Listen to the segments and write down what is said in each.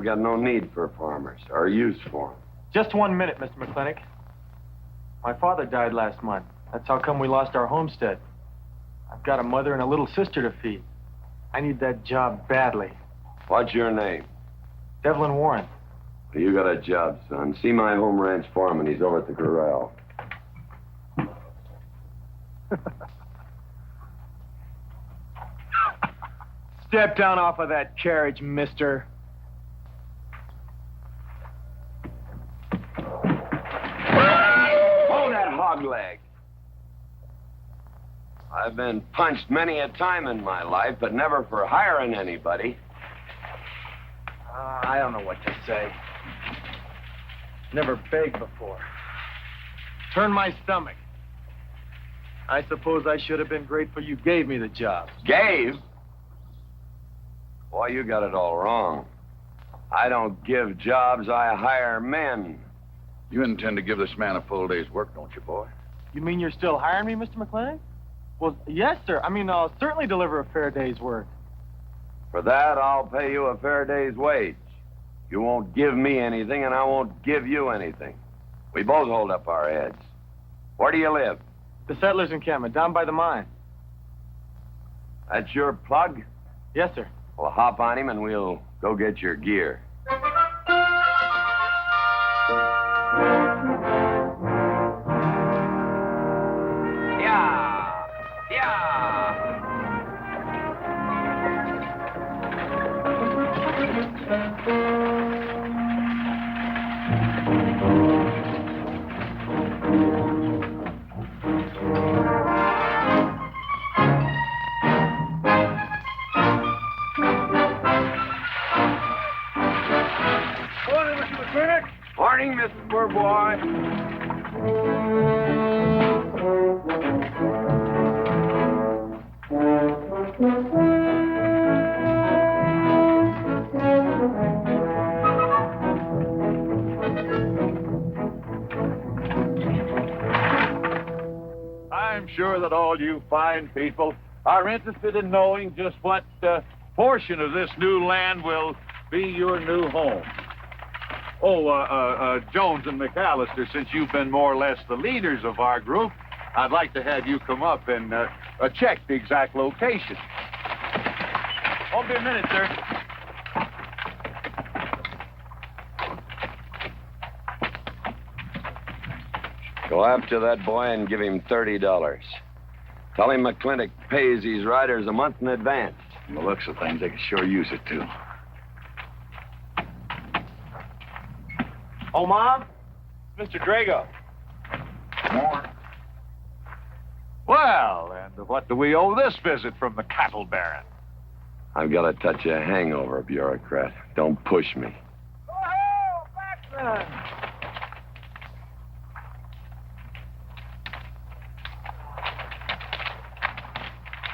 got no need for farmers or use for them. Just 1 minute, Mr. McLintock. My father died last month. That's how come we lost our homestead. I've got a mother and a little sister to feed. I need that job badly. What's your name? Devlin Warren. Well, you got a job, son. See my home ranch foreman. He's over at the corral. Step down off of that carriage, mister. Hold that hog leg. I've been punched many a time in my life, but never for hiring anybody. I don't know what to say. Never begged before. Turned my stomach. I suppose I should have been grateful you gave me the job. Gave? Boy, you got it all wrong. I don't give jobs, I hire men. You intend to give this man a full day's work, don't you, boy? You mean you're still hiring me, Mr. McLintock? Well, yes, sir. I mean, I'll certainly deliver a fair day's work. For that, I'll pay you a fair day's wage. You won't give me anything, and I won't give you anything. We both hold up our heads. Where do you live? The settlers' encampment, down by the mine. That's your plug? Yes, sir. Well, hop on him, and we'll go get your gear. Morning, Mr. Poor Boy. I'm sure that all you fine people are interested in knowing just what portion of this new land will be your new home. Jones and McAllister, since you've been more or less the leaders of our group, I'd like to have you come up and check the exact location. Won't be a minute, sir. Go after that boy and give him $30. Tell him McLintock pays these riders a month in advance. From the looks of things, they can sure use it, too. Oh, Mom? Mr. Drago. More. Well, and what do we owe this visit from the cattle baron? I've got a touch of hangover, bureaucrat. Don't push me. Oh, Baxter!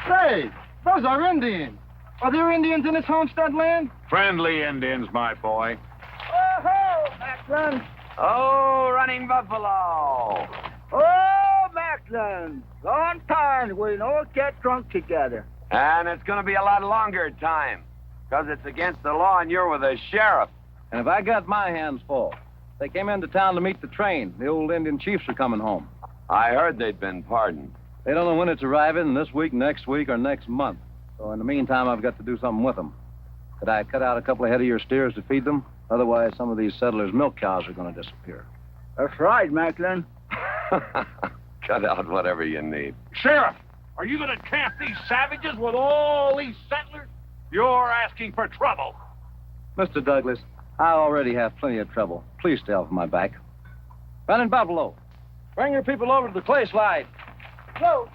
Say, those are Indians. Are there Indians in this homestead land? Friendly Indians, my boy. Oh, Macklin! Oh, running buffalo. Oh, Macklin! Long time we don't get drunk together. And it's going to be a lot longer time, because it's against the law and you're with the sheriff. And if I got my hands full, they came into town to meet the train. The old Indian chiefs are coming home. I heard they'd been pardoned. They don't know when it's arriving, this week, next week, or next month. So in the meantime, I've got to do something with them. Could I cut out a couple of head of your steers to feed them? Otherwise, some of these settlers' milk cows are going to disappear. That's right, Macklin. Cut out whatever you need. Sheriff, are you going to camp these savages with all these settlers? You're asking for trouble. Mr. Douglas, I already have plenty of trouble. Please stay off my back. Running Buffalo, bring your people over to the clay slide. Go.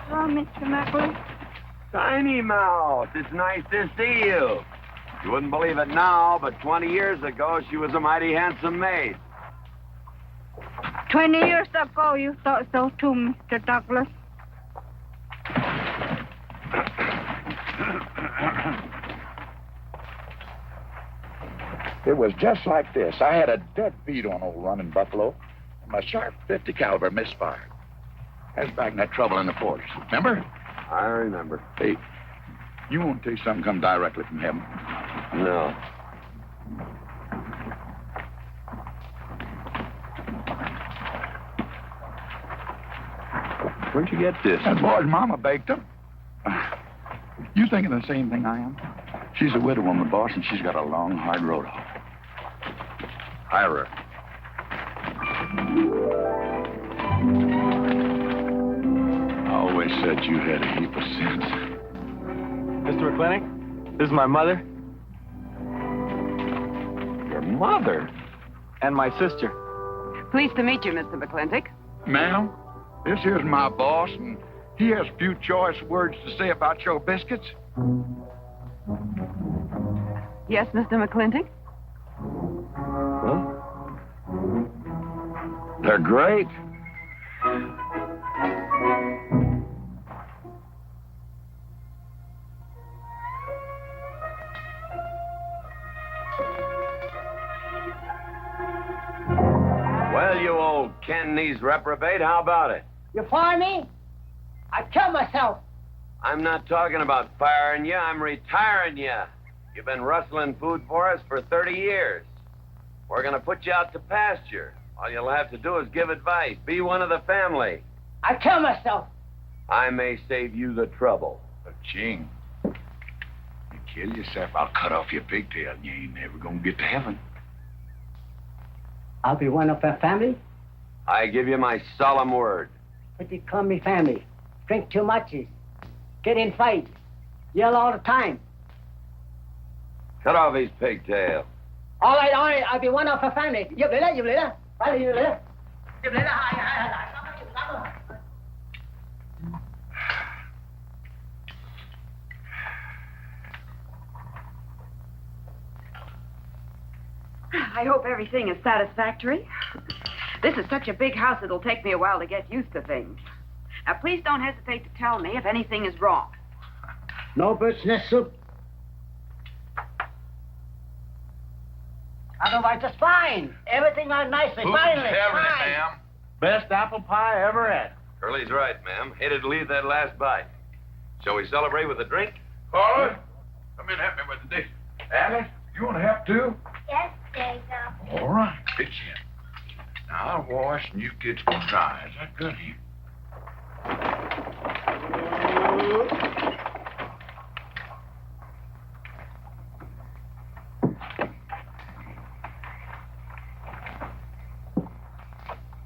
Hello, Mr. Macklin. Tiny Mouth, it's nice to see you. You wouldn't believe it now, but 20 years ago, she was a mighty handsome maid. 20 years ago, you thought so too, Mr. Douglas. It was just like this. I had a dead beat on old running Buffalo, and my sharp 50 caliber misfired. That's back in that trouble in the forest. Remember? I remember. Hey, You want to tell you something come directly from heaven? No. Where'd you get this? That boy's mama baked them. You thinking the same thing I am? She's a widow woman, boss, and she's got a long, hard road off. Hire her. I always said you had a heap of sense. Mr. McLintock, this is my mother. Your mother? And my sister. Pleased to meet you, Mr. McLintock. Ma'am, this here's my boss, and he has a few choice words to say about your biscuits. Yes, Mr. McLintock? Huh? They're great. Well, you old Cantonese reprobate, how about it? You fire me? I'd kill myself. I'm not talking about firing you, I'm retiring you. You've been rustling food for us for 30 years. We're gonna put you out to pasture. All you'll have to do is give advice. Be one of the family. I'd kill myself. I may save you the trouble. But, Ching, you kill yourself, I'll cut off your pigtail, and you ain't never gonna get to heaven. I'll be one of our family, I give you my solemn word. but you call me family. Drink too much, get in fights, yell all the time. Cut off his pigtail. All right, I'll be one of our family. You believe that? Family, you believe that? You believe that? I hope everything is satisfactory. This is such a big house, it'll take me a while to get used to things. Now, please don't hesitate to tell me if anything is wrong. No bird's nest soup. Otherwise, it's fine. Everything on nicely, finally, fine. ma'am? Best apple pie I ever had. Curly's right, ma'am. Hated to leave that last bite. Shall we celebrate with a drink? Carla, come in and help me with the dish. Alice, you want to help too? Yes, Jacob. All right, pitch in. Now I'll wash and you kids can dry. Is that good here?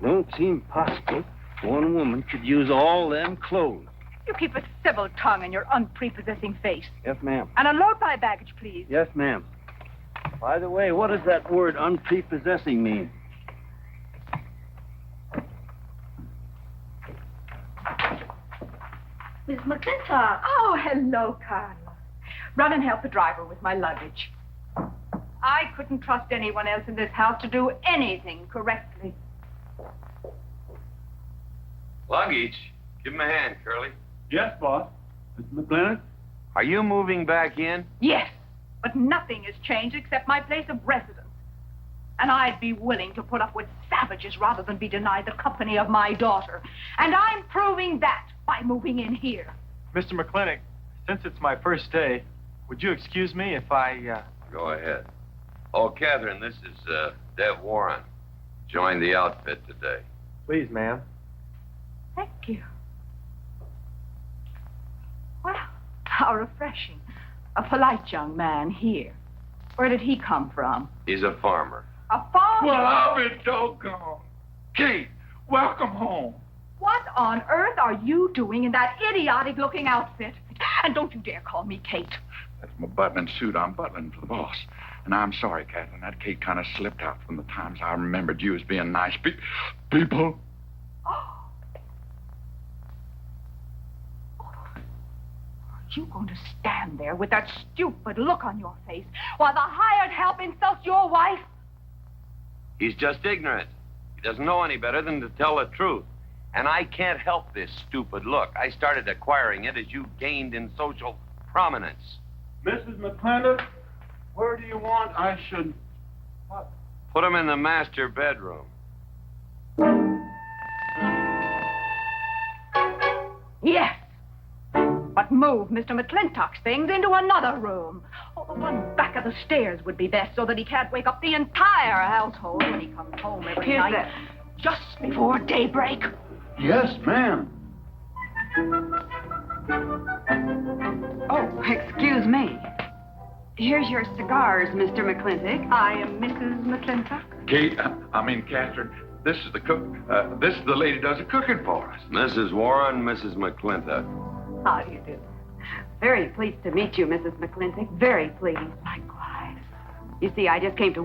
Don't seem possible one woman could use all them clothes. You keep a civil tongue and your unprepossessing face. Yes, ma'am. And unload my baggage, please. Yes, ma'am. By the way, what does that word unprepossessing mean? Miss McLintock. Oh, hello, Carla. Run and help the driver with my luggage. I couldn't trust anyone else in this house to do anything correctly. Luggage? Give him a hand, Curly. Yes, boss. Mr. McLintock? Are you moving back in? Yes, but nothing has changed except my place of residence. And I'd be willing to put up with savages rather than be denied the company of my daughter. And I'm proving that by moving in here. Mr. McLintock, since it's my first day, would you excuse me if I, Go ahead. Oh, Catherine, this is, Dev Warren. Joined the outfit today. Please, ma'am. Thank you. Well, how refreshing. A polite young man here. Where did he come from? He's a farmer. A farmer? Well, I'll be doggone. Kate, welcome home. What on earth are you doing in that idiotic-looking outfit? And don't you dare call me Kate. That's my butling suit. I'm butling for the boss. And I'm sorry, Catherine. That Kate kind of slipped out from the times I remembered you as being nice people. Oh. Are you going to stand there with that stupid look on your face while the hired help insults your wife? He's just ignorant. He doesn't know any better than to tell the truth. And I can't help this stupid look. I started acquiring it as you gained in social prominence. Mrs. McLintock, where do you want I should... What? Put him in the master bedroom. Yes. But move Mr. McLintock's things into another room. Oh, the one back of the stairs would be best so that he can't wake up the entire household when he comes home every Here's night. Just before daybreak. Yes, ma'am. Oh, excuse me. Here's your cigars, Mr. McLintock. I am Mrs. McLintock. Kate, Catherine, this is the cook. This is the lady does the cooking for us. Mrs. Warren, Mrs. McLintock. How do you do? Very pleased to meet you, Mrs. McLintock. Very pleased. Likewise. You see, I just came to